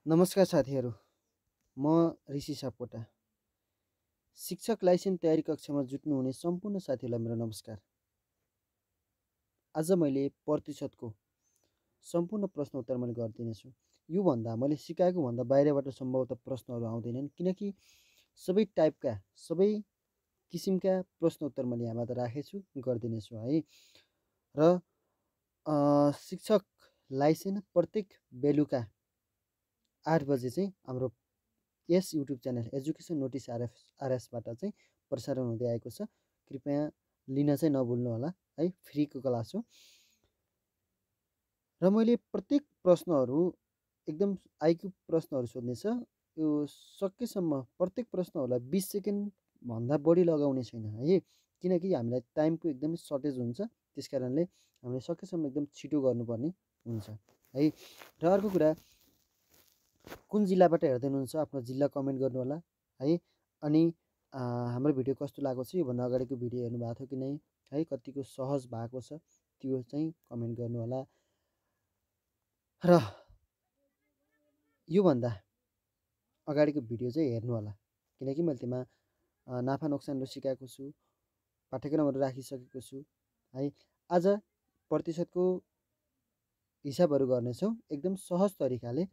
नमस्कार साथीहरू, म ऋषि सापकोटा। शिक्षक लाइसेन्स तयारी कक्षामा जुट्नुहुने सम्पूर्ण साथीहरूलाई मेरो नमस्कार। आज मैले प्रतिशतको सम्पूर्ण प्रश्न उत्तर मैले गरिदिनेछु। योभन्दा मैले सिकाएको भन्दा बाहिरबाट सम्भवतः प्रश्नहरू आउँदैनन्, किनकि सबै टाइपका सबै किसिमका प्रश्न उत्तर मैले यहाँबाट राखेछु, गरिदिनेछु है। र शिक्षक लाइसेन्स प्रत्येक बेलुका 8 बजे चाहिँ हाम्रो यस युट्युब च्यानल एजुकेसन नोटिस आरएसबाट चाहिँ प्रसारण हुँदै आएको छ। कृपया लिन चाहिँ नभुल्नु होला है, फ्रीको क्लास हो। र मैले प्रत्येक प्रश्नहरू एकदम आइक्यू प्रश्नहरू सोध्नेछ। यो सकेसम्म प्रत्येक प्रश्नहरूलाई 20 सेकेन्डभन्दा बढी लगाउने छैन है, किनकि हामीलाई टाइमको एकदमै सर्टेज हुन्छ। त्यस कारणले हामीले सकेसम्म एकदम छिटो गर्नुपर्ने हुन्छ है। र अर्को कुरा, कुन जिल्लाबाट हेर्दै हुनुहुन्छ आफ्नो जिल्ला कमेन्ट गर्नु होला है। अनि हाम्रो भिडियो कस्तो लागेको छ, योभन्दा अगाडिको भिडियो हेर्नु भएको थियो कि नै है, कतिको सहज भएको छ त्यो चाहिँ कमेन्ट गर्नु होला। र योभन्दा अगाडिको भिडियो चाहिँ हेर्नु होला, किनकि मैले त्यसमा नाफा नोक्सानहरू सिकाएको छु, पाठ्यक्रमहरू राखिसकेको छु है। आज प्रतिशतको हिसाबहरू गर्नेछौँ एकदम सहज तरिकाले।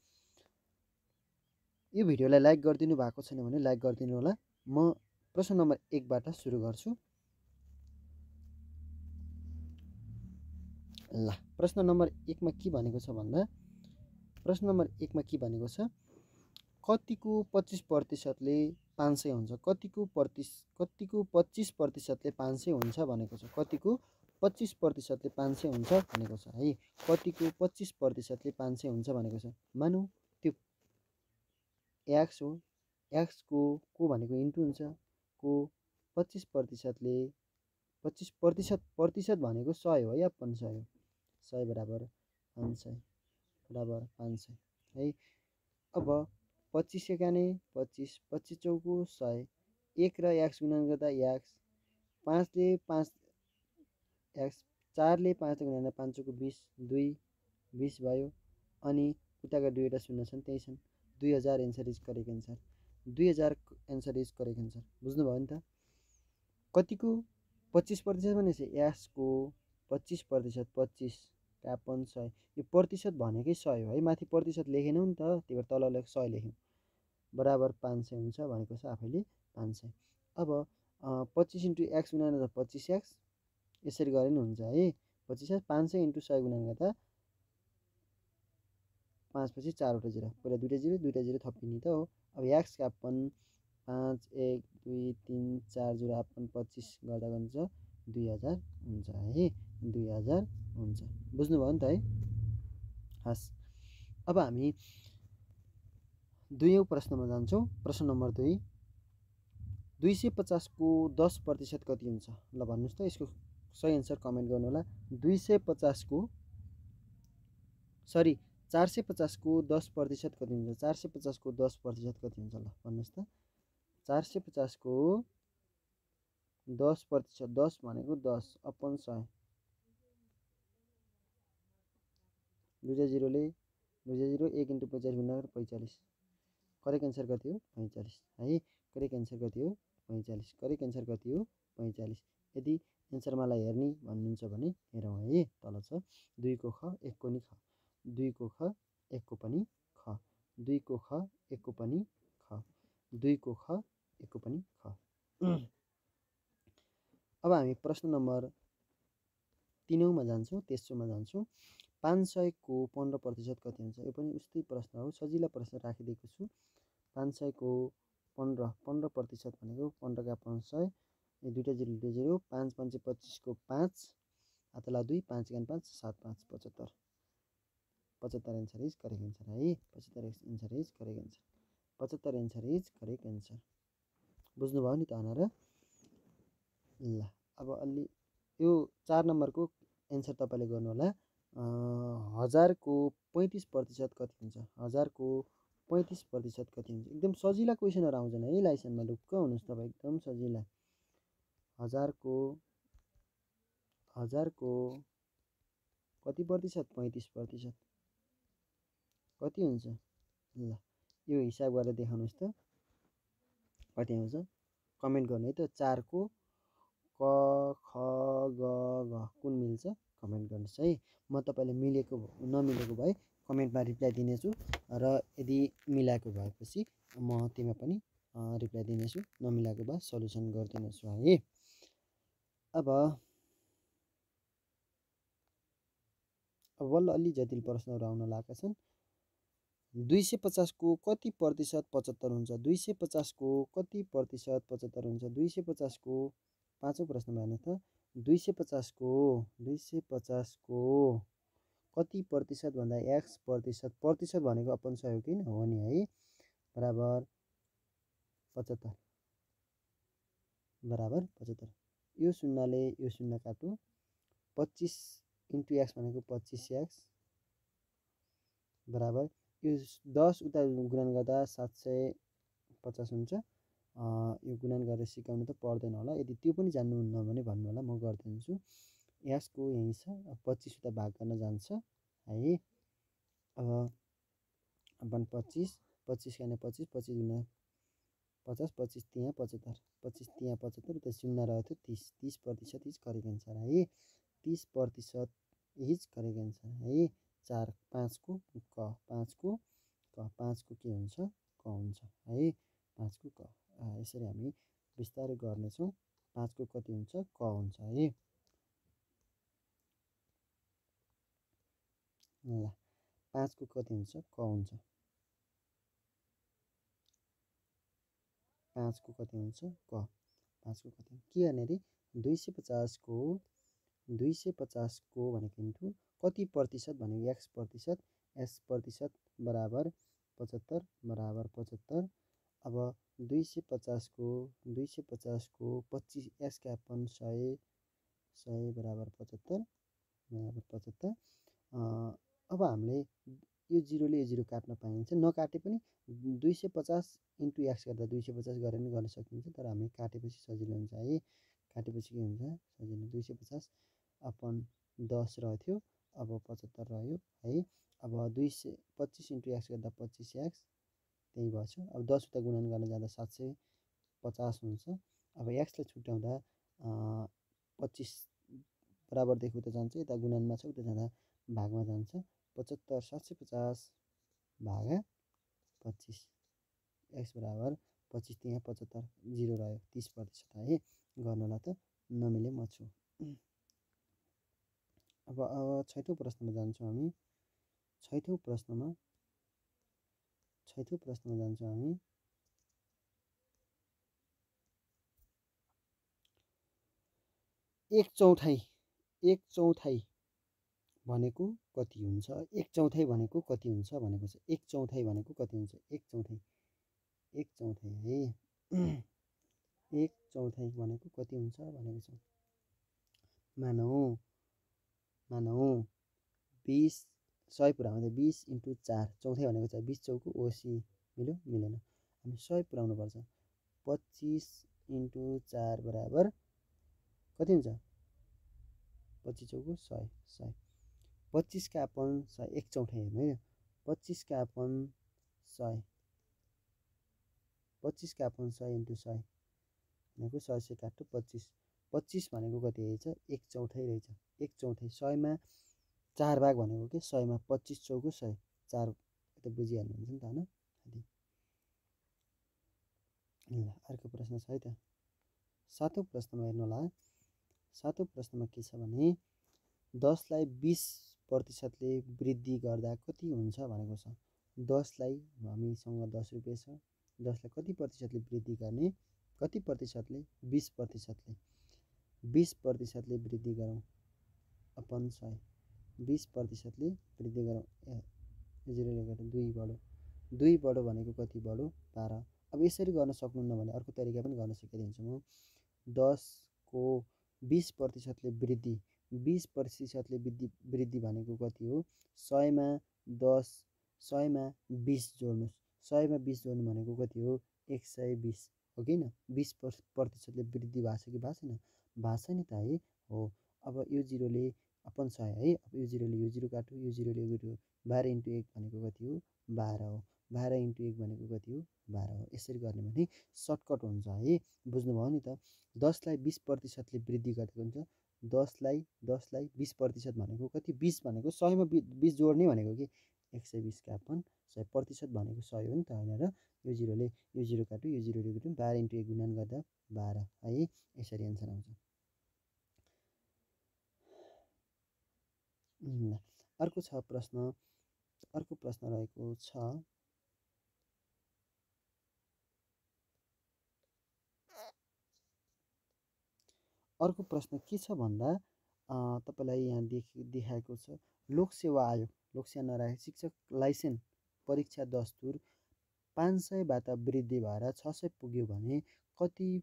यो भिडियोलाई लाइक गरिदिनु भएको छैन भने लाइक गरिदिनु होला। म प्रश्न नम्बर 1 बाट सुरु गर्छु। ल, प्रश्न नम्बर 1 मा के भनेको छ भन्दा, प्रश्न नम्बर 1 मा के भनेको छ, कतिको 25%ले 500 हुन्छ? कतिको 25%ले 500 हुन्छ भनेको छ। कतिको 25%ले 500 हुन्छ भनेको छ है। कतिको 25%ले 500 हुन्छ भनेको छ। मानौँ त्यो एक्स हो, एक्सको को भनेको इन्टु हुन्छ को 25%ले 25% भनेको 100 हो या 500 हो। 100 बराबर 500 बराबर 500 है। अब 25 एकाने 25, 25 चौको 100, 1 र एक्स गुणन गर्दा एक्स, 5ले 5 एक्स, 4ले 5 गुणन 5 चौको 20, 2 20 भयो। अनि उताका दुईवटा शून्य छन्, त्यही छन्। 2000 answer is correct answer. 2000 answer is correct answer. बुझ्नुभयो नि त। कतिको 25% भनेपछि एक्सको 25%, 25 कापन 100, यो प्रतिशत भनेकै 100 हो है। माथि प्रतिशत लेखेनौँ नि त, त्यही भएर तल 100 लेख्यौँ। बराबर 500 हुन्छ भनेको छ आफैले 500। अब 25 इन्टु एक्स गुणन गर्दा 25 एक्स, यसरी गरे नि हुन्छ है। 25 एक्स 500 इन्टु 100 गुणन गर्दा 5 पछि 4वटा जिरो, पहिला दुईवटा जिरो थपिने त हो। अब एक्स कापन 5 1 2 3 4 0 आपन 25 गर्दा हुन्छ 2000 हुन्छ है। 2000 हुन्छ। बुझ्नुभयो नि त है। हस्, अब हामी दुईौँ प्रश्नमा जान्छौँ। प्रश्न नम्बर 2, 250 को 10% कति हुन्छ? ल भन्नुहोस् त, यसको सही एन्सर कमेन्ट गर्नु होला। 250 को सरी 450 को 10% कति हुन्छ? 450 को 10% कति हुन्छ? ल भन्नुहोस् त। 450 को 10%, 10 भनेको 10 अपन 100, दुईवटा जिरोले दुईवटा जिरो 1 इन्टु 45 गुणा 45। करेक्ट एन्सर कति हो? 45 है। करेक्ट एन्सर कति हो? 45। करेक्ट एन्सर कति हो? 45। यदि एन्सर मलाई हेर्ने भन्नुहुन्छ भने हेरौँ है। तल छ 2 को ख 1 को नि ख, 2 को ख 1 को पनि ख, 2 को ख 1 को पनि ख, 2 को ख 1 को पनि ख। अब हामी प्रश्न नम्बर 3 मा जान्छौँ, तेस्रोमा जान्छौँ। 500 को 15% कति हुन्छ? यो पनि उस्तै प्रश्न हो, सजिलो प्रश्न राखिदिएको छु। 500 को 15% भनेको 15 का 500, यो दुईवटा जिरो 5 5 25 को 5, Hatla 2 5 1 5 7 5 75। 75 answer is correct answer है। 75 answer is correct answer. 75 answer is correct answer. बुझ्नुभयो नि त भनेर। ल, अब अलि यो 4 नम्बरको एन्सर तपाईँले गर्नु होला। 1000 को 35% कति हुन्छ? 1000 को 35% कति हुन्छ? एकदम सजिला क्वेसनहरू आउँछन् है लाइसेन्समा, ढुक्क हुनुहोस् तपाईँ, एकदम सजिला। 1000 को कति प्रतिशत? 35%। कति हुन्छ? ल यो हिसाब गरेर देखाउनुहोस् त कति आउँछ कमेन्ट गर्नु है त 4 को क ख ग घ कुन मिल्छ कमेन्ट गर्नुहोस् है म तपाईँले मिलेको नमिलेको भए कमेन्टमा रिप्लाई दिनेछु र यदि मिलाएको भएपछि म त्यसमा पनि रिप्लाई दिनेछु नमिलाएको भए सल्युसन गरिदिनेछु है अब बल्ल अलि जटिल प्रश्नहरू आउन लागेका छन् 250 को कति प्रतिशत 75 हुन्छ 250 को कति प्रतिशत 75 हुन्छ 250 को पाँचौं प्रश्न हेर्नु त 250 को कति प्रतिशत भन्दा x प्रतिशत प्रतिशत भनेको अपन सहयोग किन हो नि है बराबर 75 बराबर 75 यो शून्यले यो शून्य काटो 25 इन्टु x भनेको 25x बराबर यो 10 उता गुणन गर्दा 750 हुन्छ यो गुणन गरेर सिकाउनु त पर्दैन होला यदि त्यो पनि जान्नुहुन्न भने भन्नु होला म गरिदिन्छु यसको यही छ 25 उता भाग गर्न जान्छ है अब अपन 25 25 खाने 25 25 गुणा 50 25 त्यहाँ 75 25 त्यहाँ 75 उता शून्य रहेको थियो 30 30% इज करेक्ट एन्सर है 30% इज करेक्ट एन्सर है 4 5 को क 5 को क 5 को के हुन्छ क हुन्छ है 5 को क यसरी हामी बिस्तारै गर्नेछौँ 5 को कति हुन्छ क हुन्छ है ल 5 को कति हुन्छ क हुन्छ 5 को कति हुन्छ क 5 को कति के गर्ने रे 250 को भनेको इन्टु कति प्रतिशत भनेको x प्रतिशत s प्रतिशत बराबर 75 बराबर 75 अब 250 को 25 s क्यापन 100 बराबर 75 बराबर 75 अब हामीले यो जिरोले यो जिरो काट्न पाइन्छ नकाटे पनि 250 इन्टु एक्स गर्दा 250 गरेर पनि गर्न सकिन्छ तर हामी काटेपछि सजिलो हुन्छ है काटेपछि के हुन्छ सजिलो 250 अपन 10 रह्यो अब 75 रह्यो है अब 225 इन्टु एक्स गर्दा 25 एक्स त्यही भएछ अब 10 उता गुणन गर्न जाँदा 750 हुन्छ अब एक्सलाई छुट्याउँदा 25 बराबरदेखि उता जान्छ यता गुणनमा छ उता जाँदा भागमा जान्छ 75 750 भागा 25 एक्स बराबर 25 त्यहाँ 75 जिरो रह्यो 30% है गर्नलाई त नमिले म छु अब छैठौँ प्रश्नमा जान्छौँ हामी छैठौँ प्रश्नमा जान्छौँ हामी एक चौथाइ भनेको कति हुन्छ एक चौथाइ भनेको कति हुन्छ भनेको छ एक चौथाइ भनेको कति हुन्छ एक चौथाइ है एक चौथाइ भनेको कति हुन्छ भनेको छ मानौ 20 100 पुऱ्याउँदा 20 इन्टु 4 चौथाइ भनेको छ 20 चौको 80 मिल्यो मिलेन हामी 100 पुऱ्याउनु पर्छ 25 इन्टु 4 बराबर कति हुन्छ 25 चौको 100 25 का अपन 100 एक चौथाइ हेर्नु है 25 का अपन 100 25 का अपन 100 इन्टु 100 भनेको 100 से काट्यो 25 भनेको कति रहेछ एक चौथाइ रहेछ एक चौथाइ 100 मा 4 भाग भनेको के 100 मा 25 चौको 100 4 त बुझिहाल्नुहुन्छ नि त हैन ल अर्को प्रश्न छ है त सातौं प्रश्नमा हेर्नु होला सातौं प्रश्नमा के छ भने 10 लाई 20% ले वृद्धि गर्दा कति हुन्छ भनेको छ 10 लाई हामीसँग 10 रुपैयाँ छ 10 लाई कति प्रतिशतले वृद्धि गर्ने कति प्रतिशतले 20% ले वृद्धि गरौँ अपन 100 20% ले वृद्धि गरौँ 0 ले गर्दा 2 बढो 2 बढो भनेको कति बढो 12 अब यसरी गर्न सक्नुहुन्न भने अर्को तरिका पनि गर्न सकिदिन्छु म 10 को 20% ले वृद्धि 20% ले वृद्धि भनेको कति हो 100 मा 10 100 मा 20 जोड्नुस् 100 मा 20 जोड्नु भनेको कति हो 120 हो किन 20% ले वृद्धि भएको छ कि भएको छैन भएको छ नि त है हो अब यो जिरोले अपन 100 है। अब यो जिरोले यो जिरो काट्यो, यो जिरोले यो जिरो 12 इन्टु 1 भनेको कति हो 12 हो। 12 इन्टु 1 भनेको कति हो 12 हो। यसरी गर्ने भने सर्टकट हुन्छ है। बुझ्नुभयो नि त। 10लाई 20%ले वृद्धि गरेको हुन्छ। 10लाई 20% भनेको कति 20 भनेको 100मा 20 जोड्ने भनेको कि 120 का अपन 100% भनेको 100 हो नि त होइन र। यो जिरोले यो जिरो काट्यो, यो जिरोले यो काट्यो, 12 इन्टु 1 गुणन गर्दा 12 है। यसरी एन्सर आउँछ। अर्को छ प्रश्न। अर्को प्रश्न रहेको छ अर्को प्रश्न के छ भन्दा तपाईँलाई यहाँ देखाएको छ लोक सेवा आयोग लोक सेवा नराखेको शिक्षक लाइसेन्स परीक्षा दस्तुर 500बाट वृद्धि भएर 600 पुग्यो भने कति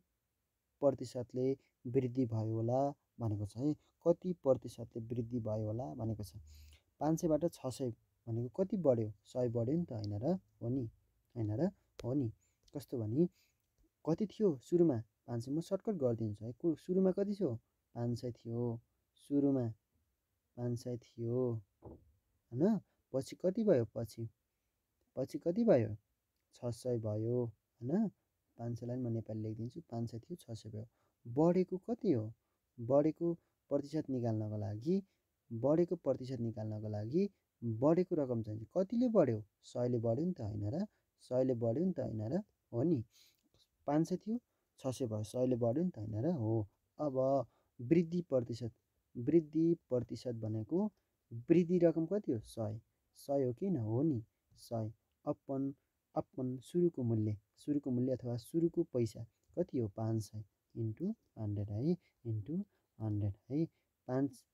प्रतिशतले वृद्धि भयो होला भनेको छ है। कति प्रतिशतले वृद्धि भयो होला भनेको छ। 500बाट 600 भनेको कति बढ्यो 100 बढ्यो नि त होइन र हो नि होइन र हो नि। कस्तो भने कति थियो सुरुमा 500 म सर्टकट गरिदिन्छु है। सुरुमा कति थियो 500 थियो सुरुमा 500 थियो होइन। पछि कति भयो पछि कति भयो 600 भयो होइन। 500लाई म नेपाली लेखिदिन्छु 500 थियो 600 भयो। बढेको कति हो बढेको प्रतिशत निकाल्नको लागि बढेको रकम चाहिन्छ। कतिले बढ्यो 100ले बढ्यो नि त होइन र 100ले बढ्यो नि त होइन र हो नि। 500 थियो 600 भयो 100ले बढ्यो नि त होइन र हो। अब वृद्धि प्रतिशत भनेको वृद्धि रकम कति हो 100 हो किन हो नि 100 अपन सुरुको मूल्य अथवा सुरुको पैसा कति हो 500 इन्टु 100 है इन्टु 100 है। 5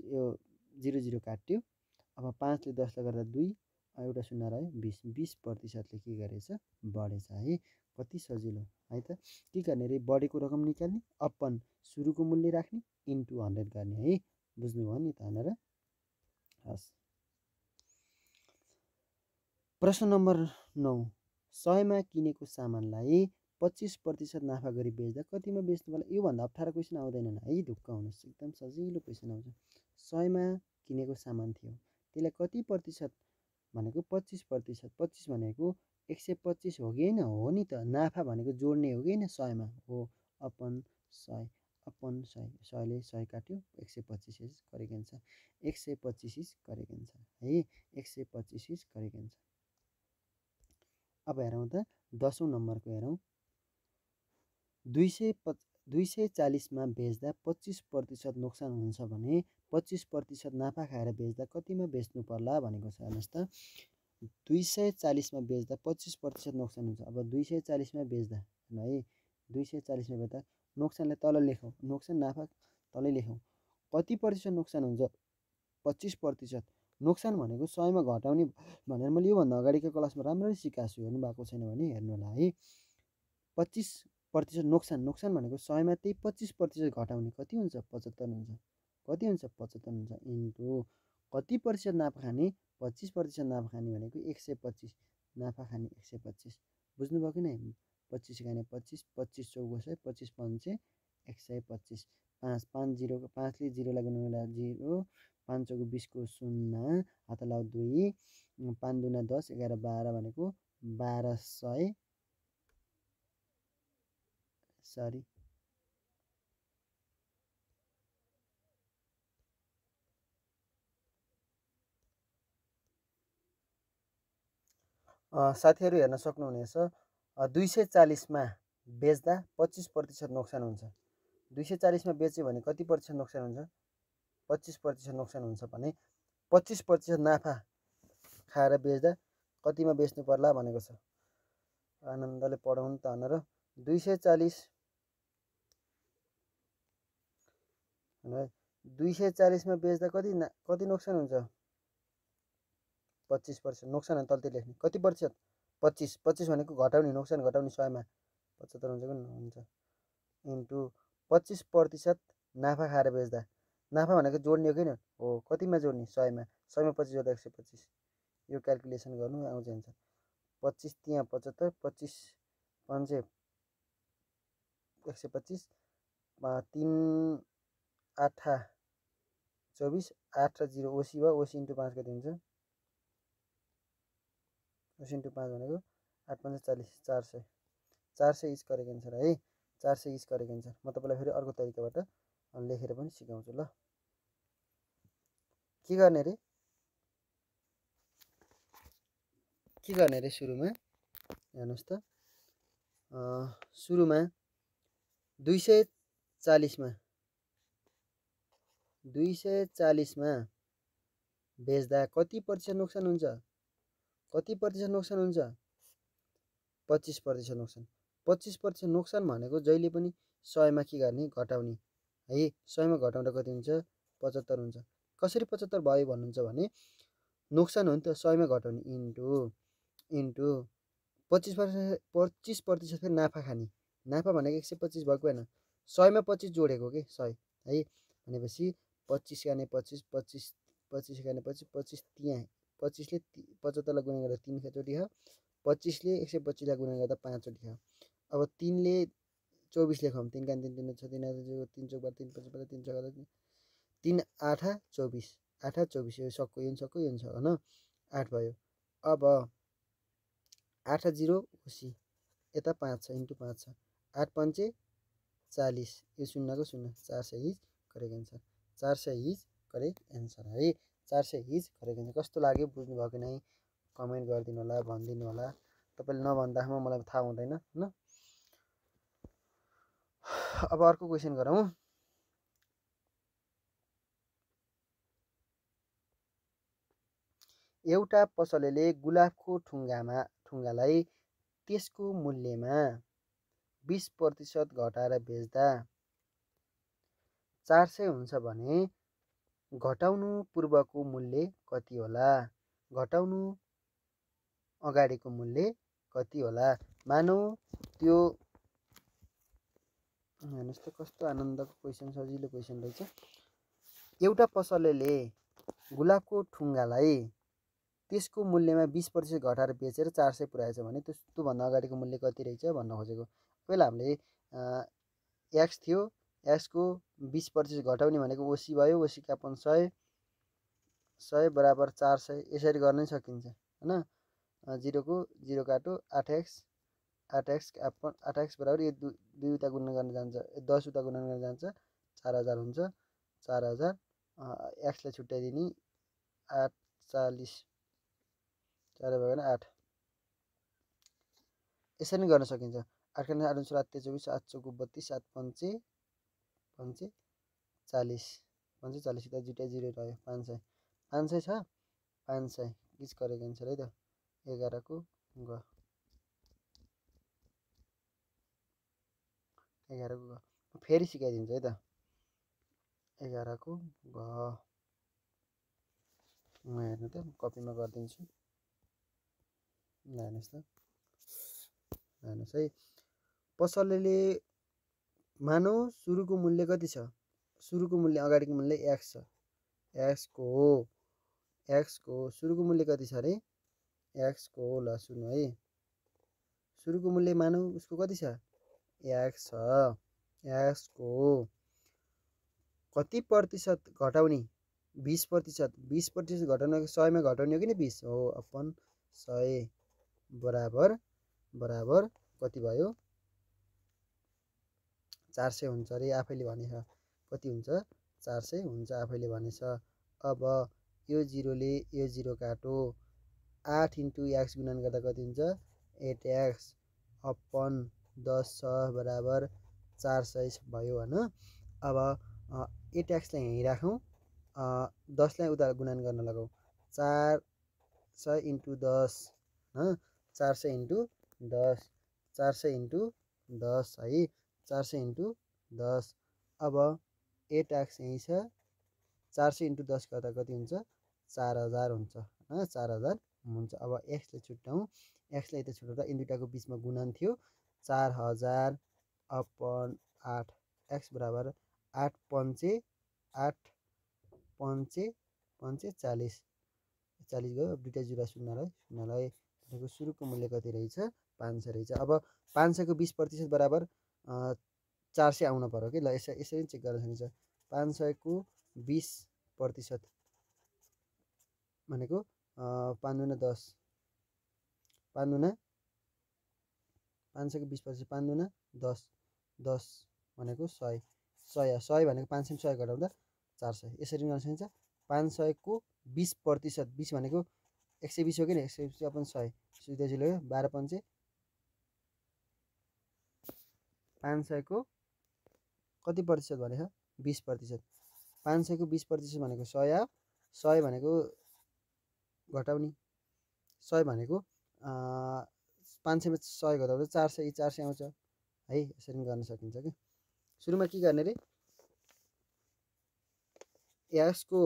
यो 0 काट्यो। अब 5ले 10लाई गर्दा 2 एउटा शून्य रह्यो 20% के गरेछ बढेछ है। कति सजिलो है त। के गर्ने रे बढेको रकम निकाल्ने अपन सुरुको मूल्य राख्ने इन्टु 100 गर्ने है। बुझ्नुभयो नि त होइन र। हस् प्रश्न नम्बर 9 100मा किनेको सामानलाई 25% नाफा गरी बेच्दा कतिमा बेच्नु पर्ला। योभन्दा अप्ठ्यारो क्वेसन आउँदैन है ढुक्क हुनुहोस् एकदम सजिलो क्वेसन आउँछ। 100मा किनेको सामान थियो त्यसलाई कति प्रतिशत भनेको 25%। 25 भनेको 125 हो कि होइन हो नि त। नाफा भनेको जोड्ने हो कि होइन 100मा हो अपन 100 100ले 100 काट्यो 125 करेक्ट एन्सर 125 करेक्ट एन्सर है 125 करेक्ट एन्सर। अब हेरौँ त 10औं नम्बरको हेरौँ। 240मा बेच्दा 25% नोक्सान हुन्छ भने 25% नाफा खाएर बेच्दा कतिमा बेच्नु पर्ला भनेको छ। हेर्नुहोस् त 240मा बेच्दा 25% नोक्सान हुन्छ। अब 240मा बेच्दा है 240मा बेच्दा नोक्सानलाई तल लेखौँ नोक्सान नाफा तलै लेखौँ। कति प्रतिशत नोक्सान हुन्छ 25%। नोक्सान भनेको 100मा घटाउने भनेर मैले योभन्दा अगाडिको क्लासमा राम्ररी सिकाएको छु। हेर्नु भएको छैन भने हेर्नु होला है। 25% नोक्सान भनेको 100मा त्यही 25% घटाउने कति हुन्छ 75 हुन्छ। कति हुन्छ 75 हुन्छ इन्टु कति प्रतिशत नाफा खाने 25% नाफा खाने भनेको 125 नाफा खाने 125। बुझ्नुभयो कि नै 25 खाने 25 25 चौको 100 25 पंचे 125 5 5 0 5ले 0 लाई गुणन गर्दा 0 5 चौको 20 को 0 हात लाउ 2 5 दुना 10 11 12 भनेको 1200 सरी साथीहरू हेर्न सक्नुहुनेछ 240मा बेच्दा 25% नोक्सान हुन्छ। 240मा बेच्यो भने कति प्रतिशत नोक्सान हुन्छ 25% नोक्सान हुन्छ भने 25% नाफा खाएर बेच्दा कतिमा बेच्नु पर्ला भनेको छ। आनन्दले पढाउनु त भनेर 240मा बेच्दा कति नोक्सान हुन्छ 25% नोक्सान तलतिर लेख्ने कति प्रतिशत 25 भनेको घटाउने नोक्सान घटाउने 100मा 75 हुन्छ कि हुन्छ इन्टु 25% नाफा खाएर बेच्दा नाफा भनेको जोड्ने हो किन हो कतिमा जोड्ने 100मा 25 जोड्दा 125 यो क्याल्कुलेसन गर्नु आउँछ एन्सर 25 त्यहाँ 75 25 5 125 3 8 24 8 र 0 ओसी भयो ओसी इन्टु 5 कति हुन्छ ओसी इन्टु 5 भनेको 8 5 40 400 400 इज करेक्ट एन्सर है 400 इज करेक्ट एन्सर म तपाईँलाई फेरि अर्को तरिकाबाट लेखेर पनि सिकाउँछु ल के गर्ने रे सुरुमा हेर्नुहोस् त सुरुमा 240 मा 240 मा बेच्दा कति प्रतिशत नोक्सान हुन्छ 25% नोक्सान 25% नोक्सान भनेको जहिले पनि 100 मा के गर्ने घटाउने है 100 मा घटाउँदा कति हुन्छ 75 हुन्छ कसरी 75 भयो भन्नुहुन्छ भने नोक्सान हो नि त 100 मा घटाउने इन्टु 25% फेरि नाफा खाने नाफा भनेको 125 भएको होइन 100 मा 25 जोडेको के 100 है भनेपछि 25 गाने 25 25 25 गाने 25 25 त्यहाँ 25 ले 75 लाई गुणा गर्दा 3 चोटि खायो 25 ले 125 लाई गुणा गर्दा 5 चोटि खायो अब 3 ले 24 लेखौँ 3 गाने 3 3 6 3 3 चौक 3 5 3 6 3 8 24 8 24 यो सक्यो यो सक्यो यो सक्यो हैन 8 भयो अब 8 0 ओसी यता 5 छ इन्टु 5 छ 8 5 40 यो शून्यको शून्य 400 is correct answer 400 is correct answer है 400 इज करेक्ट एन्सर कस्तो लाग्यो बुझ्नु भएको नै कमेन्ट गरिदिनु होला भनिदिनु होला तपाईले नभन्दामा मलाई थाहा हुँदैन हैन अब अर्को क्वेशन गरौँ एउटा पसलेले गुलाबको ठुङ्गालाई त्यसको मूल्यमा 20% घटाएर बेच्दा 400 हुन्छ भने घटाउनु पूर्वको मूल्य कति होला घटाउनु अगाडिको मूल्य कति होला मानौ त्यो हेर्नुस् त कस्तो आनन्दको क्वेशन सजिलो क्वेशन रहेछ एउटा पसलेले गुलाबको ठुङ्गालाई त्यसको मूल्यमा 20% घटाएर बेचेर 400 पुर्याएछ भने त्यो भन्दा अगाडिको मूल्य कति रहेछ भन्न खोजेको पहिला हामीले एक्स थियो एक्स को 20% घटाउने भनेको ओसी भयो ओसी का 100 बराबर 400 यसरी गर्नै सकिन्छ हैन 0 को 0 काटो 8x बराबर यो दुई उता गुणन गर्न जान्छ 10 उता गुणन गर्न जान्छ 4000 हुन्छ 4000 x लाई छुट्याइदिने 840 4 भयो भने 8 यसरी गर्न सकिन्छ 8 का 8 24 8 चौको 32 7 5 40 यता जुटाइ 0 रह्यो 500 छ 500 इज करेक्ट एन्सर है त 11 को ग 11 को ग फेरि सिकाइदिन्छु है त 11 को ग म हेर्नु त कपीमा गरिदिन्छु हेर्नुस् त हेर्नुस् है पसलेले मानौ सुरुको मूल्य कति छ सुरुको मूल्य अगाडिको मूल्य x छ x को सुरुको मूल्य कति छ रे x को ल सुन्नु है सुरुको मूल्य मानौ उसको कति छ x छ x को कति प्रतिशत घटाउने 20% 20% घटाउनको 100 मा घटाउने हो कि 20 हो अपन 100 बराबर कति भयो 400 हुन्छ रे आफैले भनेछ कति हुन्छ 400 हुन्छ आफैले भनेछ अब यो 0 ले यो 0 काटो 8 इन्टु x गुणन गर्दा कति हुन्छ 8x अपन 10 बराबर 400 भयो हैन अब 8x लाई यही राखौं 10 लाई उता गुणन गर्न लगाऊ 400 इन्टु 10 ह 400 इन्टु 10 400 इन्टु 10 है 400 इन्टु 10 अब 8x यही छ 400 इन्टु 10 गर्दा कति हुन्छ 4000 हुन्छ हैन 4000 हुन्छ अब x लाई छुट्याउँ x लाई यता छुट्याउँदा इन दुईटाको बीचमा गुणन थियो 4000 अपन 8 x बराबर 8 5 40 गयो दुईटा जुरा शून्यलाई त्यसको सुरुको मूल्य कति रहेछ 500 रहेछ अब 500 को 20% बराबर 400 आउन पर्यो के ल यसरी चेक गर्न सकिन्छ 500 को 20 प्रतिशत भनेको 5 दुना 10, 5 दुना 500 को 20%, 5 दुना 10, 10 भनेको 100, 100 भनेको 500 100 घटाउँदा 400, यसरी गर्न सकिन्छ। 500 को 20%, 20 भनेको 120 हो कि 120 अपन 100, सुविधाजिलो हो। 12 पंचे 500 को कति प्रतिशत भनेको 20%, 500 को 20% भनेको 100 आयो, 100 भनेको घटाउने 100 भनेको 500 मा 100 घटाउँदा 400, 400 आउँछ है। यसरी गर्न सकिन्छ कि। सुरुमा के गर्ने रे, x को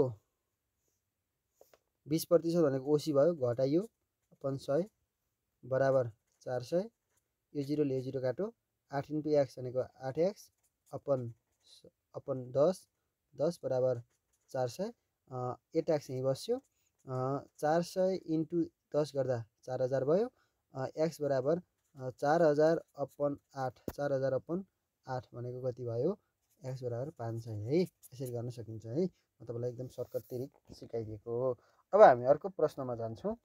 20% भनेको ओसी भयो, घटाइयो अपन 100 बराबर 400, यो 0 ले 0 काटो, 8 इन्टु x भनेको 8x अपन 10, 10 बराबर 400, यो ट्याक्स यहीँ बस्यो। 400 इन्टु 10 गर्दा 4000 भयो, x बराबर 4000 अपन 8, 4000 अपन 8 भनेको कति भयो, x बराबर 500 है। यसरी गर्न सकिन्छ है। म तपाईँलाई एकदम सर्टकट तरिका सिकाइदिएको हो। अब हामी अर्को प्रश्नमा जान्छौँ।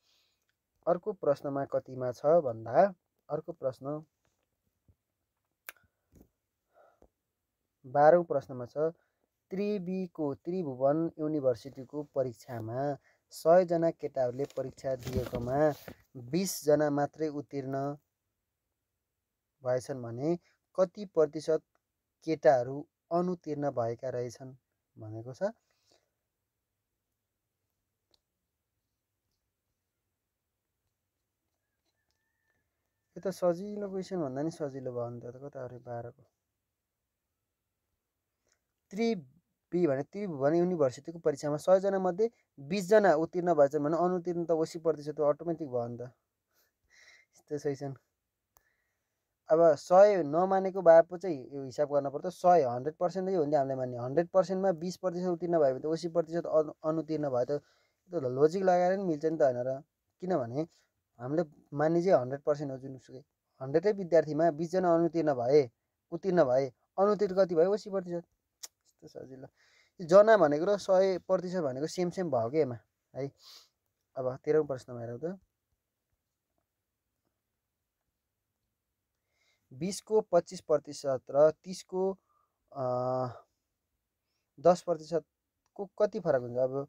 अर्को प्रश्नमा कतिमा छ भन्दा, अर्को प्रश्न 12औं प्रश्नमा छ। त्रिविको त्रिभुवन युनिभर्सिटीको परीक्षामा 100 जना केटाहरूले परीक्षा दिएकोमा 20 जना मात्रै उत्तीर्ण भएछन् भने कति प्रतिशत केटाहरू अनुत्तीर्ण भएका रहेछन् भनेको छ। यो त सजिलो क्वेसन भन्दा नि सजिलो भयो नि त कता अरे 12 को। त्रिवी भने त्रिभुवन युनिभर्सिटीको परीक्षामा 100 जना मध्ये 20 जना उत्तीर्ण भएछन् भने अनुत्तीर्ण त 80% अटोमेटिक भयो नि त। यस्तो सही। अब 100 नमानेको भए पो चाहिँ यो हिसाब गर्न पर्छ। 100 100% नै हो भने हामीले मान्ने, 100% मा 20% उत्तीर्ण भयो भने त 80% अनुत्तीर्ण भयो त। त्यो त लोजिक लगाएर नि मिल्छ नि त होइन र। किनभने हामीले मान्ने चाहिँ 100% हो, जुनसुकै 100 विद्यार्थीमा 20 जना अनुत्तीर्ण भए, उत्तीर्ण भए, अनुत्तीर्ण कति भयो 80%। यस्तो सजिलो। जना भनेको र 100% भनेको सेम भयो कि यसमा है। अब 13औं प्रश्नमा हेरौँ त। 20 को 25% र 30 को 10% को कति फरक हुन्छ। अब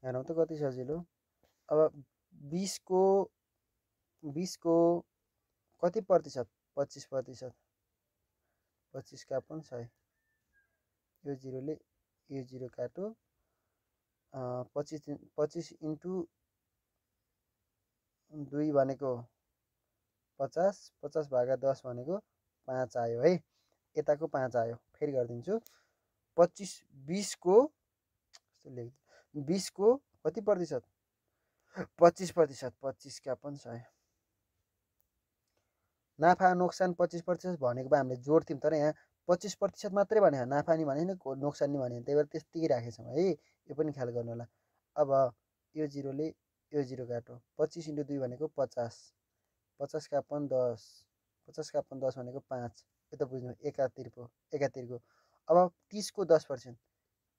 हेरौँ त कति सजिलो। अब 20 को कति प्रतिशत, 25%, 25 का अपन 100, यो 0 ले यो 0 काटो, 25 इन्टु 2 भनेको 50, 50 भागा 10 भनेको 5 आयो है। यताको 5 आयो, फेरि गरिदिन्छु। 20 को 20 को कति प्रतिशत, 25%, 25 का अपन 100। नाफा नोक्सान 25% भनेको भए हामीले जोड्थ्यौँ, तर यहाँ 25% मात्रै भने, नाफा नि भने नोक्सान नि भने, त्यही भएर त्यतिकै राखेछौँ है। यो पनि ख्याल गर्नु होला। अब यो 0 ले यो 0 काटो, 25 इन्टु 2 भनेको 50, 50 का अपन 10, 50 का अपन 10 भनेको 5, यो त बुझ्नु एकातिरको। अब 30 को 10%,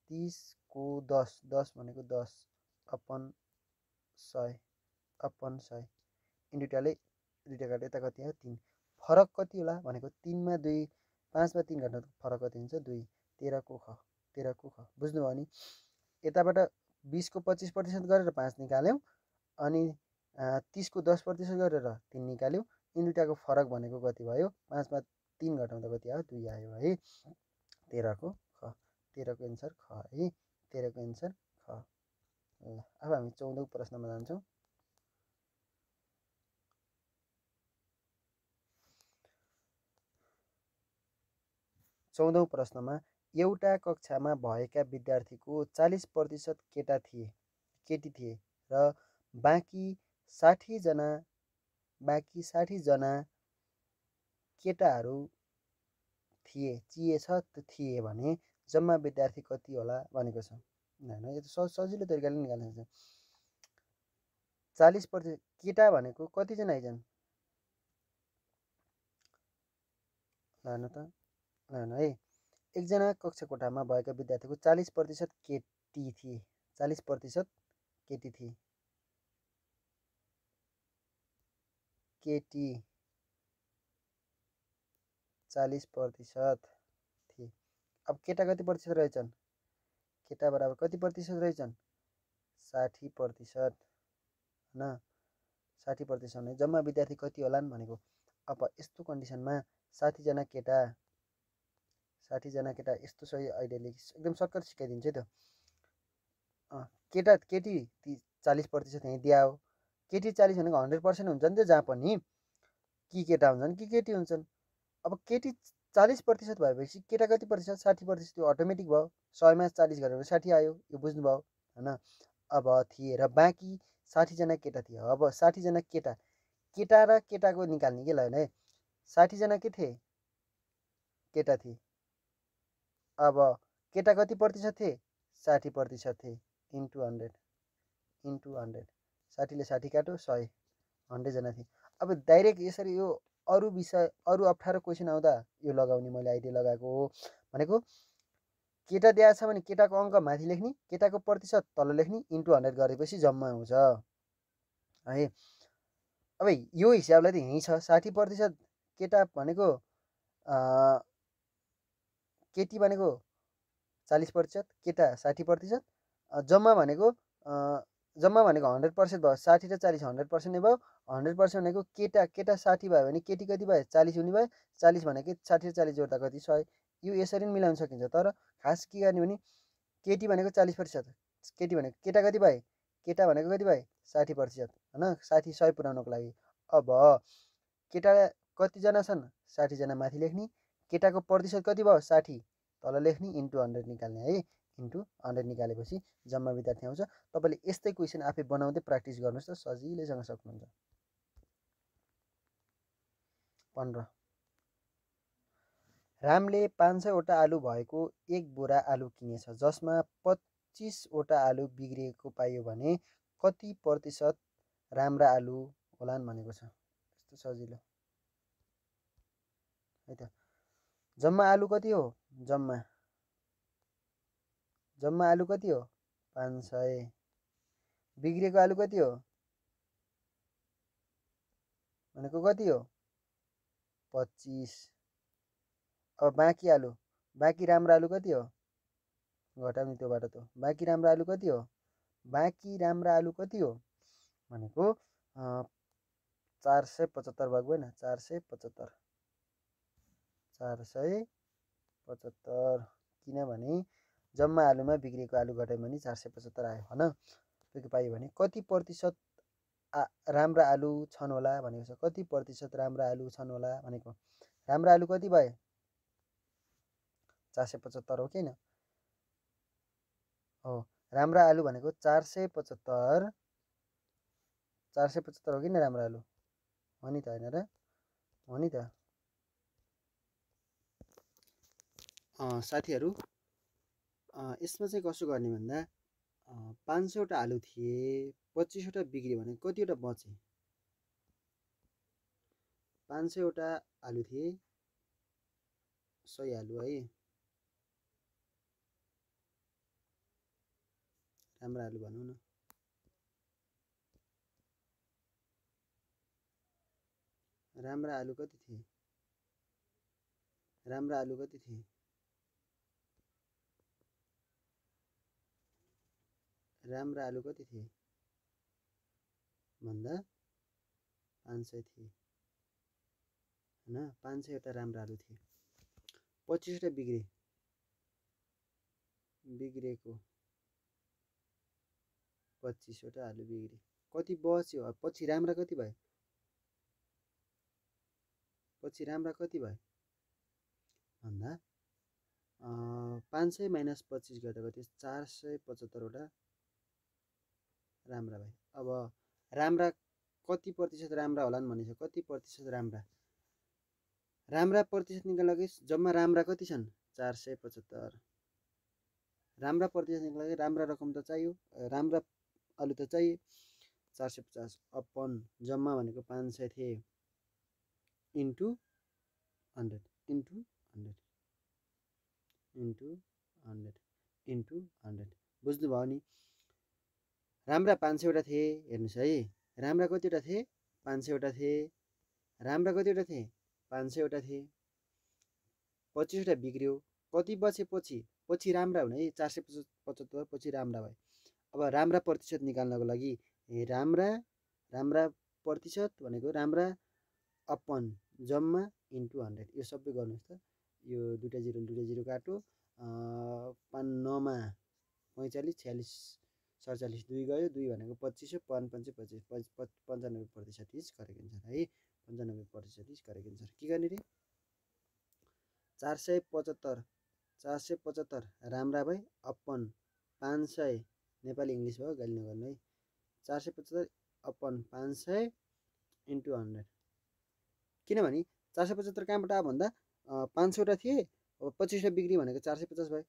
30 को 10, 10 भनेको 10 अपन 100, अपन 100 इन्टु टाले 2 काट्यो, यता कति आयो 3। फरक कति होला भनेको 3 मा 2, 5 मा 3 घटाउँदा फरक कति हुन्छ 2, 13 को ख, 13 को ख। बुझ्नुभयो नि। यताबाट 20 को 25% गरेर 5 निकाल्यौँ, अनि 30 को 10% गरेर 3 निकाल्यौँ। इन्डुटाको फरक भनेको कति भयो, 5 मा 3 घटाउँदा कति आयो 2 आयो है। 13 को ख, 13 को एन्सर ख है। 13 को एन्सर ख। ल अब हामी 14औं प्रश्नमा जान्छौँ। 14औं प्रश्नमा एउटा कक्षामा भएका विद्यार्थीको 40% केटी थिए र बाँकी 60 जना केटाहरू थिए भने जम्मा विद्यार्थी कति होला भनेको छ। हैन, यो त सजिलो तरिकाले निकाल्न सक्छ। 40% केटा भनेको कतिजना आइजन्, हेर्नु त, हेर्नु है। एकजना कक्षा कोठामा भएका विद्यार्थीको 40% केटी केटी थिए, 40% केटी थिए, केटी 40% थिए। अब केटा कति प्रतिशत रहेछन्, केटा बराबर कति प्रतिशत रहेछन्, 60%, होइन 60% भने जम्मा विद्यार्थी कति होलान् भनेको। अब यस्तो कन्डिसनमा 60जना केटा, 60जना केटा यस्तो सही अहिले एकदम सर्टकट सिकाइदिन्छ त्यो। केटा केटी 40% यहीँ दिया हो, केटी 40 भनेको 100% हुन्छ नि त, जहाँ पनि कि केटा हुन्छन् कि केटी हुन्छन्। अब केटी 40% भएपछि केटा कति प्रतिशत, 60%, त्यो अटोमेटिक भयो, 100मा 40 गरेर 60 आयो, यो बुझ्नुभयो होइन। अब थिए र बाँकी 60जना केटा थिए। अब 60जना केटा, केटा र केटाको निकाल्ने के ल, 60जना के थिए, केटा थिए। अब केटा कति प्रतिशत थिए, 60% थिए, इन्टु 100, इन्टु 100, 60ले 60 काट्यो 100, 100जना थिए। अब डाइरेक्ट यसरी यो अरू विषय अरू अप्ठ्यारो क्वेसन आउँदा यो लगाउने मैले आइडिया लगाएको हो भनेको। केटा दिएको छ भने केटाको अङ्क माथि लेख्ने, केटाको प्रतिशत तल लेख्ने, इन्टु 100 गरेपछि जम्मा आउँछ है। अब यो हिसाबलाई त यहीँ छ, 60% केटा भनेको केटी भनेको 40%, केटा 60%, जम्मा भनेको 100% भयो, 60 र 40 100% नै भयो। 100% भनेको केटा 60 भयो भने केटी कति भयो, 40 हुने भयो, 40 भनेको 60 र 40 जोड्दा कति, 100। यो यसरी पनि मिलाउन सकिन्छ, तर खास के गर्ने भने केटी भनेको 40%, केटी भनेको केटा कति भयो, केटा भनेको कति भयो, 60%, होइन 60 100 पुऱ्याउनको लागि। अब केटा कतिजना छन्, 60जना माथि लेख्ने, केटाको प्रतिशत कति भयो, 60 तल लेख्ने, इन्टु 100 निकाल्ने है। इन्टु 100 निकालेपछि जम्मा विद्यार्थी आउँछ। तपाईँले यस्तै क्वेसन आफै बनाउँदै प्र्याक्टिस गर्नुहोस् त, सजिलैसँग सक्नुहुन्छ। 15, रामले 500वटा आलु भएको एक बोरा आलु किनेछ, जसमा 25वटा आलु बिग्रिएको पाइयो भने कति प्रतिशत राम्रा आलु होलान् भनेको छ। यस्तो सजिलो है त। जम्मा आलु कति हो, जम्मा आलु कति हो, 500, बिग्रेको आलु कति हो भनेको कति हो, 25। अब बाँकी आलु, बाँकी राम्रो आलु कति हो, घटाउने त्योबाट त, बाँकी राम्रो आलु कति हो, बाँकी राम्रो आलु कति हो भनेको 475 भएको होइन, 475, 475, किनभने जम्मा आलुमा बिग्रेको आलु घटायो भने 475 आयो होइन। त्यो पाइयो भने कति प्रतिशत राम्रा आलु छन् होला भनेको छ। कति प्रतिशत राम्रा आलु छन् होला भनेको, राम्रा आलु कति भयो, 475 हो कि होइन हो। राम्रा आलु भनेको 475, 475 हो कि न राम्रो आलु, हो नि त, होइन र, हो नि त। साथीहरू यसमा चाहिँ कसो गर्ने भन्दा 500वटा आलु थिए, 25वटा बिग्रियो भने कतिवटा बचे, 500वटा आलु थिए, 100 आलु है, राम्रो आलु भनौँ न। राम्रा आलु कति थिए, राम्रा आलु कति थिए, राम्रा आलु कति थिए भन्दा 500 थिए होइन, 500वटा राम्रा आलु थिए, 25वटा बिग्रेको 25वटा आलु बिग्रे, कति बच्यो, पछि राम्रा कति भयो, पछि राम्रा कति भयो भन्दा 500 माइनस 25 गर्दा कति, 475वटा राम्रा भयो। अब राम्रा कति प्रतिशत राम्रा होलान् भनेछ, कति प्रतिशत राम्रा, राम्रा प्रतिशत निकाल्न लागि जम्मा राम्रा कति छन्, 475, राम्रा प्रतिशत निकाल्न लागि राम्रा रकम त चाहियो, राम्रा आलु त चाहियो, 450 अपन जम्मा भनेको 500 थिए, इन्टु 100, इन्टु 100, इन्टु 100, इन्टु 100, बुझ्नुभयो नि। राम्रा 500वटा थिए, हेर्नुहोस् है, राम्रा कतिवटा थिए? 500वटा थिए। राम्रा कतिवटा थिए? 500वटा थिए। 25वटा बिग्रियो, कति बचे पछि? पछि राम्रा हुने है, 475 पछि राम्रा भयो। अब राम्रा प्रतिशत निकाल्नको लागि राम्रा राम्रा प्रतिशत भनेको राम्रा अपन जम्मा इन्टु 100, यो सबै गर्नुहोस् त। यो दुईवटा जिरो काटो, 9मा 45, 46, 47, 2 गयो, 2 भनेको 25 हो, 5 25, 95% इज करेक्ट एन्सर है। 95% इज करेक्ट एन्सर। के गर्ने रे? 475 राम्रा भए अपन 500, नेपाली इङ्ग्लिस भयो, गाली नगर्नु है। 475 अपन 500 इन्टु 100, किनभने 475 कहाँबाट आयो भन्दा 500वटा थिए, अब 25वटा बिक्री भनेको 450 भयो।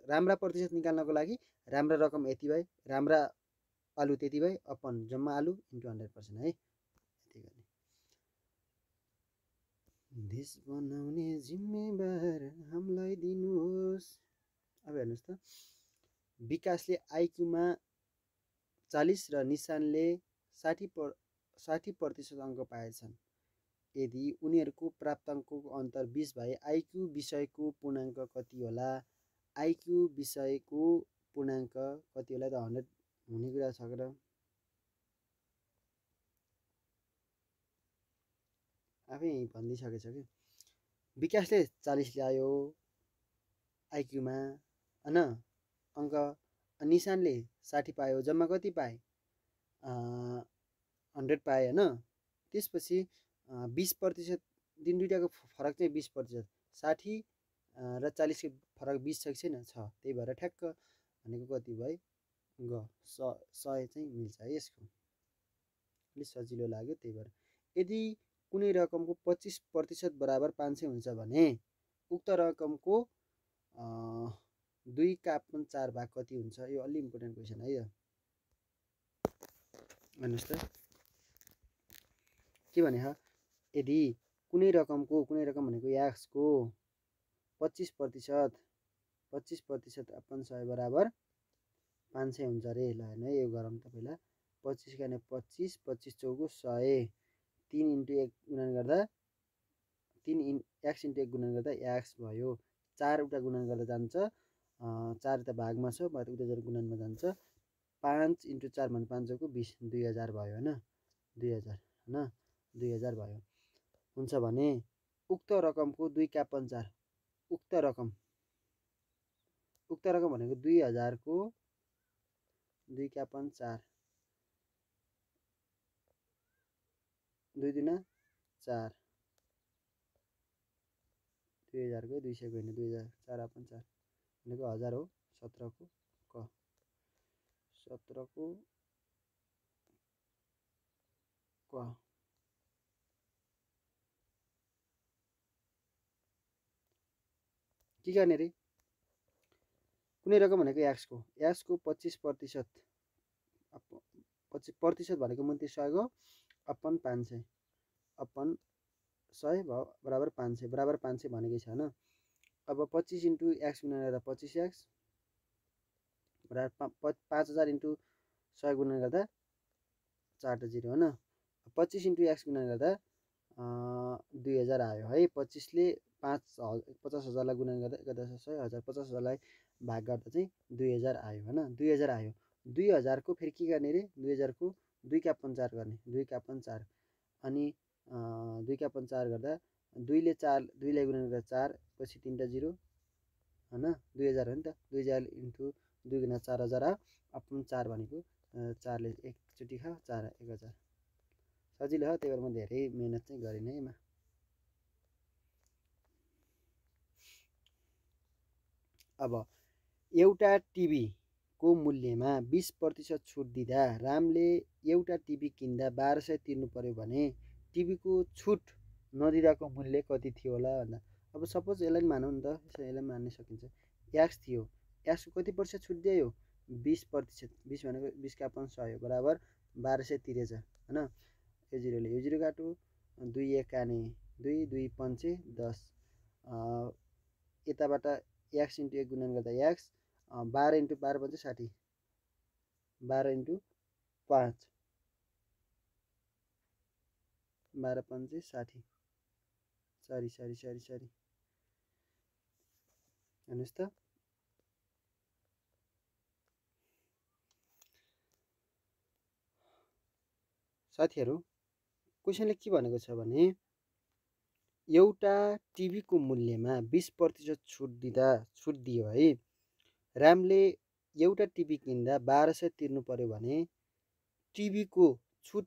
राम्रा प्रतिशत निकाल्नको लागि राम्रा रकम यति भए, राम्रा आलु त्यति भए, अपन जम्मा आलु इन्टु 100% है। यति गर्ने। देश बनाउने जिम्मेवार हामीलाई दिनुहोस्। अब हेर्नुहोस् त, विकासले आइक्यूमा 40 र निशानले 60% अङ्क पाएछन्। यदि उनीहरूको प्राप्ताङ्कको अन्तर 20 भए आइक्यू विषयको पूर्णाङ्क कति होला? आइक्यू विषयको पूर्णाङ्क कति होला? त 100 हुने कुरा छ र। आफै भनिदिइसकेछ कि विकासले 40 ल्यायो आइक्यूमा होइन अङ्क, निशानले 60 पायो, जम्मा कति पाए? 100 पाए होइन। त्यसपछि 20% दिन दुइटाको फरक चाहिँ 20%, 60 र 40को फरक 20 छ कि छैन? छ। त्यही भएर ठ्याक्क भनेको कति भयो? ग 100 चाहिँ मिल्छ है यसको। अलिक सजिलो लाग्यो त्यही भएर। यदि कुनै रकमको 25% बराबर 500 हुन्छ भने उक्त रकमको 2/4 भाग कति हुन्छ? यो अलि इम्पोर्टेन्ट क्वेसन है। हेर्नुहोस् त के भने, यदि कुनै रकम भनेको एक्सको 25% अपन 100 बराबर 500 हुन्छ अरे। ल हेर्नु है, यो गरौँ त पहिला। 25 गर्ने 25, 25 चौको 100, 3 इन्टु 1 गुणन गर्दा 3 एक्स इन्टु 1 गुणन गर्दा एक्स भयो। 4 उता गुणन गर्दा जान्छ 4 त भागमा छ, उता जर गुणनमा जान्छ 5 इन्टु 4 भन्दा 5 चौको 20, 2000 भयो होइन। 2000 होइन, 2000 भयो। हुन्छ भने उक्त रकमको 2/4 उक्त रकम भनेको 2000को 2/4 2 दुना 4, 2000को 200 को होइन 2000 4/4 भनेको 1000 हो। 17को क 17को क के गर्ने रे? कुनै रकम भनेको एक्सको 25% भनेको 2900 अपन 500 अपन 100 भयो बराबर 500 बराबर 500 भनेकै छ होइन। अब 25 इन्टु एक्स गुणन गर्दा 25x बराबर 5000 इन्टु 100 गुणन गर्दा 4 0 होइन। 25 इन्टु एक्स गुणन गर्दा 2000 आयो है। 25ले 50,000लाई गुणन गर्दा 10000 50,000लाई भाग गर्दा चाहिँ 2000 आयो होइन। 2000 आयो। 2000को फेरि के गर्ने रे? 2000को 2/4 गर्ने, 2/4 अनि 2/4 गर्दा 2ले 2लाई गुणन गर्दा 4, पछि 3टा 0 होइन। 2000 हो नि त, 2000 इन्टु 2 गुणा 4000 आयो। अपन 4 भनेको 4ले एकचोटि खायो 4 1000। सजिलो हो, त्यही भएर म धेरै मेहनत चाहिँ गरिनँ है यसमा। अब एउटा टिभीको मूल्यमा 20% छुट दिँदा रामले एउटा टिभी किन्दा 1200 तिर्नु पर्यो भने टिभीको छुट नदिँदाको मूल्य कति थियो होला भन्दा। अब सपोज यसलाई मानौँ नि त, यसलाई मान्न सकिन्छ। एक्स थियो, एक्सको कति प्रतिशत छुट दियो? 20%। 20 भनेको 20/100 बराबर 1200 तिरेछ होइन। यो जिरोले यो जिरो काटो, 2 1 काने 2, 2 5 10, यताबाट एक्स इन्टु 1 गुणन गर्दा एक्स 12 × 12 = 60, 12 × 5 12 × 5 = 60, सरी हेर्नुहोस् त। साथीहरू क्वेसनले के भनेको छ भने एउटा टिभीको मूल्यमा 20% छुट दियो है। रामले एउटा टिभी किन्दा 1200 तिर्नु पर्यो भने टिभीको छुट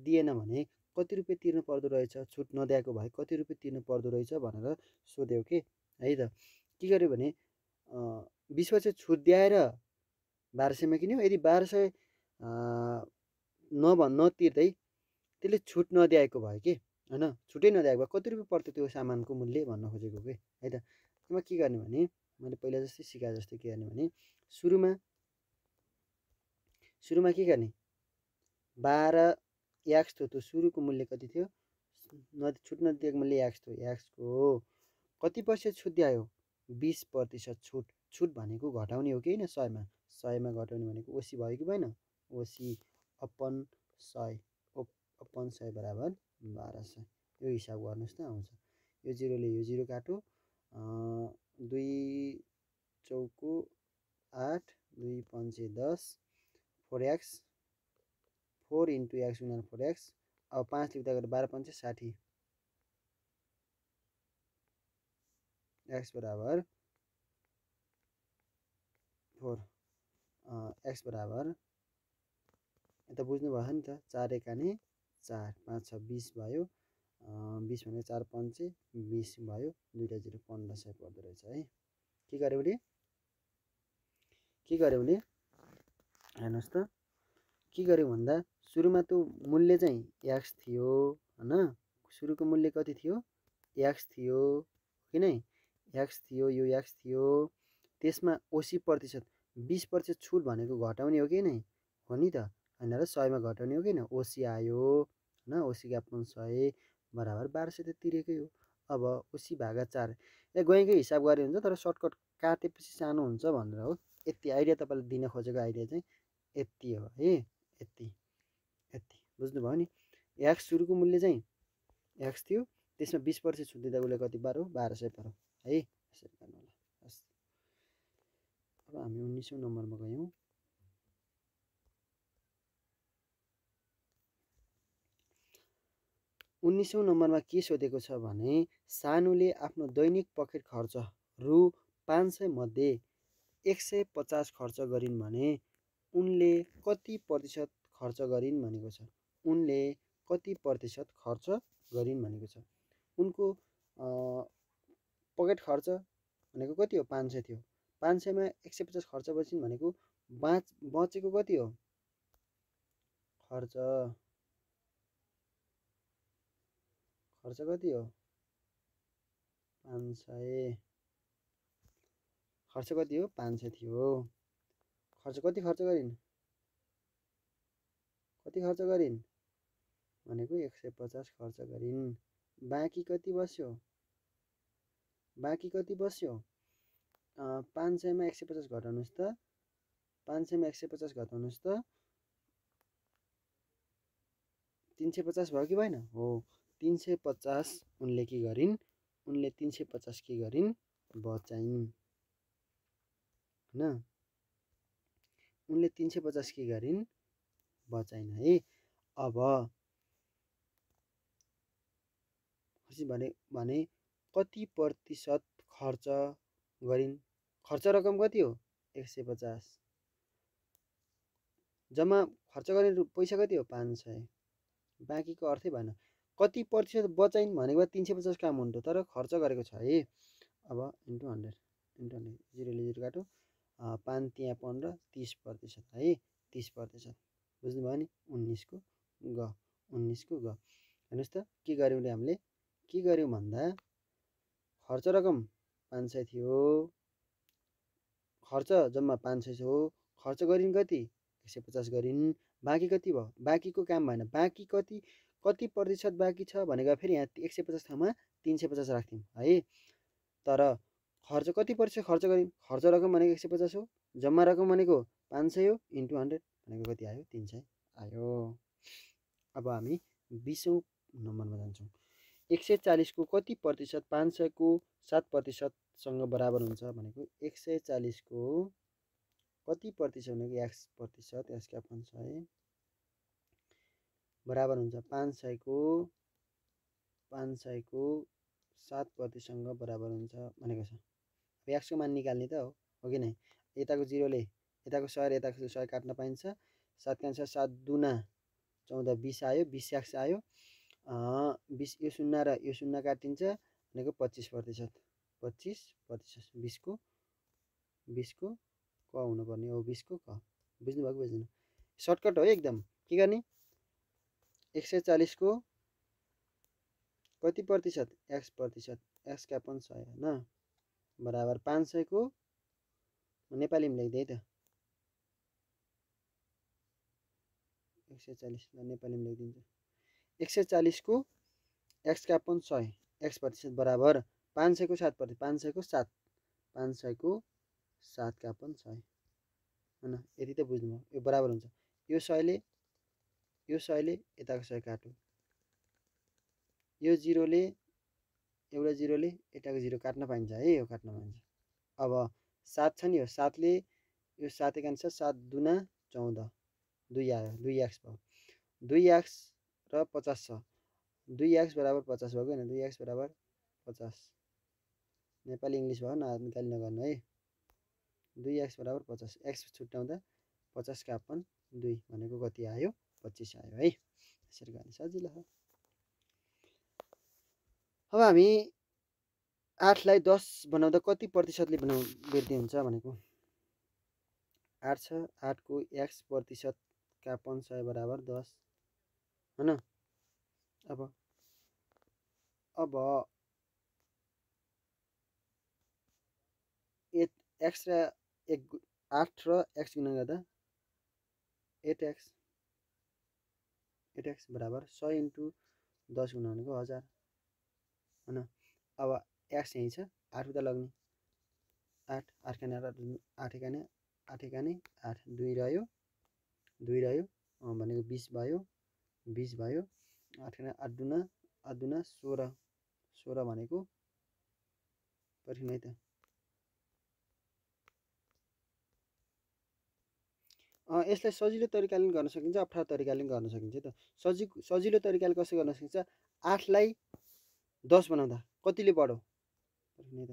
दिएन भने कति रुपियाँ तिर्नु पर्दो रहेछ, छुट नदिएको भए कति रुपियाँ तिर्नु पर्दो रहेछ भनेर सोध्यो के है त। के गर्यो भने 20% छुट दिएर 1200मा किन्यो। यदि 1200 नतिर्दै त्यसले छुट नदिएको भयो कि होइन, छुटै नदिएको भए कति रुपियाँ पर्थ्यो त्यो सामानको मूल्य भन्न खोजेको के है त। त्यसमा के गर्ने भने मैले पहिला जस्तै सिकाए जस्तै के गर्ने भने सुरुमा के गर्ने 12 x थियो, त्यो सुरुको मूल्य कति थियो, छुट नदिएको मूल्य x थियो, x को कति प्रतिशत छुट दियो, 20% छुट। छुट भनेको घटाउने हो कि होइन, 100मा घटाउने भनेको ओसी भयो कि भएन, ओसी अपन 100 बराबर 1200। यो हिसाब गर्नुहोस् त आउँछ। यो जिरोले यो जिरो काटो, 2 चौको 8, 2 पंचे 10, 4x 4 × x × 4x। अब 5 ले उता गरेर 12 पंचे 60, x बराबर 4, x बराबर यता बुझ्नु भयो नि त, 4 एकाने 4, 5 6 20 भयो, 20 भनेको 4 पंचे 20 भयो, दुईटा जिरो 1500 पर्दो रहेछ है। के गर्यो भने हेर्नुहोस् त, के गर्यो भन्दा सुरुमा त्यो मूल्य चाहिँ x थियो हैन, सुरुको मूल्य कति थियो, x थियो कि नै, x थियो, यो x थियो। त्यसमा 80% 20% छुट भनेको घटाउने हो कि नै, हो नि त हैन र, 100मा घटाउने हो कि हैन, ओसी आयो हैन, ओसी का अपन 100 बराबर 1200 त तिरेकै हो। अब ओसी भागा 4 यहाँ गएकै हिसाब गरे हुन्छ, तर सर्टकट काटेपछि सानो हुन्छ भनेर हो। यति आइडिया तपाईँले दिन खोजेको आइडिया चाहिँ यति हो है, यति बुझ्नुभयो नि। एक्स सुरुको मूल्य चाहिँ एक्स थियो, त्यसमा 20% छुट दिँदा उसले कति पारो, 1200 पारो है। यसरी गर्नु होला। हस्, अब हामी 19औं नम्बरमा गयौँ। 19औं नम्बरमा के सोधेको छ भने सानुले आफ्नो दैनिक पकेट खर्च रु 500 मध्ये 150 खर्च गरिन् भने उनले कति प्रतिशत खर्च गरिन् भनेको छ। उनले कति प्रतिशत खर्च गरिन् भनेको छ। उनको पकेट खर्च भनेको कति हो, 500 थियो, 500मा 150 खर्च बचिन् भनेको बचेको कति हो खर्च कति हो, 500। खर्च कति हो, 500 थियो। खर्च कति खर्च गरिन् भनेको 150 खर्च गरिन्। बाँकी कति बस्यो 500मा 150 घटाउनुहोस् त, 500मा 150 घटाउनुहोस् त, 350 भयो कि भएन, हो 350 उनले के गरिन्, उनले 350 के गरिन् बचाइन् हैन, उनले 350 के गरिन् बचाइन् है। अब भने कति प्रतिशत खर्च गरिन्, खर्च रकम कति हो 150, जम्मा खर्च गर्ने पैसा कति हो 500, बाँकीको अर्थै भएन। कति प्रतिशत बचाइन् भनेको 350 काम हुन्थ्यो, तर खर्च गरेको छ है। अब इन्टु 100 जिरोले जिरो काटो, 5 त्यहाँ 15 30% है, 30% बुझ्नुभयो नि। 19 को ग हेर्नुहोस् त के गर्यौँ हामीले, के गर्यौँ भन्दा खर्च रकम 500 थियो, खर्च जम्मा 500 हो, खर्च गरिन् कति 150 गरिन्, बाँकी कति भयो, बाँकीको काम भएन। बाँकी कति प्रतिशत बाँकी छ भनेको फेरि यहाँ 150 ठाउँमा 350 राख्थ्यौँ है। तर खर्च कति प्रतिशत खर्च गरिन्? खर्च रकम भनेको 150 हो, जम्मा रकम भनेको 500 हो, इन्टु 100 भनेको कति आयो? 300 आयो। अब हामी 20औं नम्बरमा जान्छौँ। 140 को कति प्रतिशत 500 को 7% बराबर हुन्छ भनेको 140 को कति प्रतिशत भनेको x प्रतिशत x का 100 बराबर हुन्छ 500 को 7% बराबर हुन्छ भनेको छ। x को मान निकाल्ने त हो कि नै? यताको 0 ले यताको 100 र यताको 100 काट्न पाइन्छ। 7 का 7 दुना 14 20 आयो, 20 x आयो। 20 यो 0 र यो 0 काटिन्छ भनेको 25%। 25% 20 को क हुनुपर्ने हो, 20 को क। बुझ्नुभयो कि बुझ्दैन? सर्टकट हो एकदम। के गर्ने? 140 को कति प्रतिशत? x प्रतिशत x का 100 होइन बराबर 500 को नेपालीमा लेख्दै त 140 ल नेपालीमा लेखिदिन्छु। 140 को x का 100 x प्रतिशत बराबर 500 को 7%, 500 को 7, 500 को 7 का 100 होइन। यति त बुझ्नुभयो। यो बराबर हुन्छ यो 100 ले यताको 100 काट्यो, यो 0 ले एउटा 0 ले यताको 0 काट्न पाइन्छ है, यो काट्न पाइन्छ। अब 7 छ नि, यो 7 ले यो 7 एकान 7 दुना 14 2 आयो, 2x भयो। 2x र 50 छ, 2x बराबर 50 भएको होइन, 2x बराबर 50 नेपाली इङ्ग्लिस भयो, निकाली नगर्नु है। 2x बराबर 50 x छुट्याउँदा 50 का 2 भनेको कति आयो? 25 आयो है। यसरी गर्ने सजिलो हो। अब हामी 8 लाई 10 बनाउँदा कति प्रतिशतले वृद्धि हुन्छ भनेको 8 छ, 8 को x प्रतिशत का 100 बराबर 10 होइन। अब 8 र 8 र x गुणन गर्दा 8x बराबर 100 इन्टु 10 गुणा भनेको 1000 होइन। अब x यहीँ छ, 8 उता लग्ने 8 8 खाने 8 एकाने 8 एकाने 8 2 रह्यो भनेको 20 भयो, 20 भयो। 8 खाने 8 दुना 16 भनेको पर्खिनु है त। यसलाई सजिलो तरिकाले पनि गर्न सकिन्छ, अप्ठ्यारो तरिकाले पनि गर्न सकिन्छ त। सजिलो तरिकाले कसरी गर्न सकिन्छ? 8 लाई 10 बनाउँदा कतिले बढ्यो? पर्खिनु है त,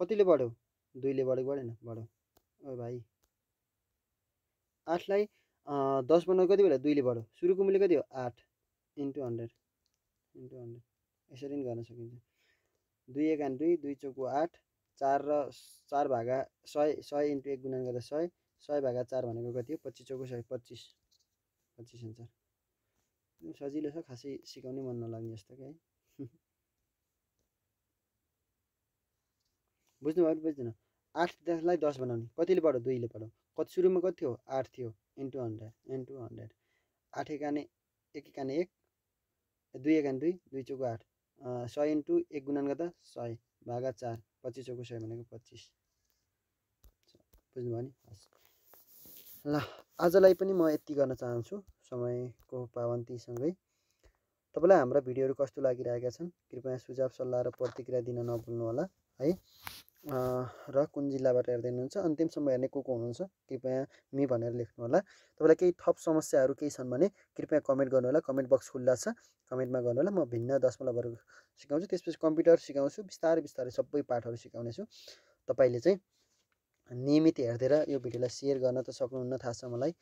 कतिले बढ्यो? 2 ले बढेको बढेन? बढ्यो। ओ भाइ 8 लाई 10 बनाउँदा कति भयो? 2 ले बढ्यो। सुरुको मूल्य कति हो? 8 इन्टु 100 यसरी पनि गर्न सकिन्छ। 2 एकान 2 2 चौको 8 4 र 4 भागा 100 इन्टु 1 गुणन गर्दा 100 भागा 4 भनेको कति हो? 25 चौको 100 25 हुन्छ। सजिलो छ, खासै सिकाउनै मन नलाग्ने जस्तो कि है। बुझ्नुभयो कि बुझ्दैन? 8 लाई 10 बनाउने कतिले बढ्यो? 2 ले बढ्यो। कति सुरुमा कति थियो? 8 थियो इन्टु 100 8 एकाने 1 एकाने 1 2 एकाने 2 2 चौको 8 100 इन्टु 1 गुणन गर्दा 100 भागा 4 25 चौको 100 भनेको 25। बुझ्नुभयो नि? हस् ल, आजलाई पनि म यति गर्न चाहन्छु समयको पाबन्दीसँगै। तपाईँलाई हाम्रा भिडियोहरू कस्तो लागिरहेका छन् कृपया सुझाव सल्लाह र प्रतिक्रिया दिन नभुल्नुहोला है। र कुन जिल्लाबाट हेर्दै हुनुहुन्छ, अन्तिमसम्म हेर्ने को हुनुहुन्छ कृपया मी भनेर लेख्नुहोला। तपाईँलाई केही थप समस्याहरू केही छन् भने कृपया कमेन्ट गर्नुहोला। कमेन्ट बक्स खुल्ला छ, कमेन्टमा गर्नुहोला। म भिन्न दशमलवहरू सिकाउँछु, त्यसपछि कम्प्युटर सिकाउँछु, बिस्तारै बिस्तारै सबै पाठहरू सिकाउनेछु। तपाईँले चाहिँ नियमित हेरिदिएर यो भिडियोलाई सेयर गर्न त सक्नुहुन्न थाहा छ मलाई,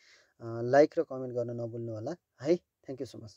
लाइक र कमेन्ट गर्न नभुल्नुहोला है। Thank you so much.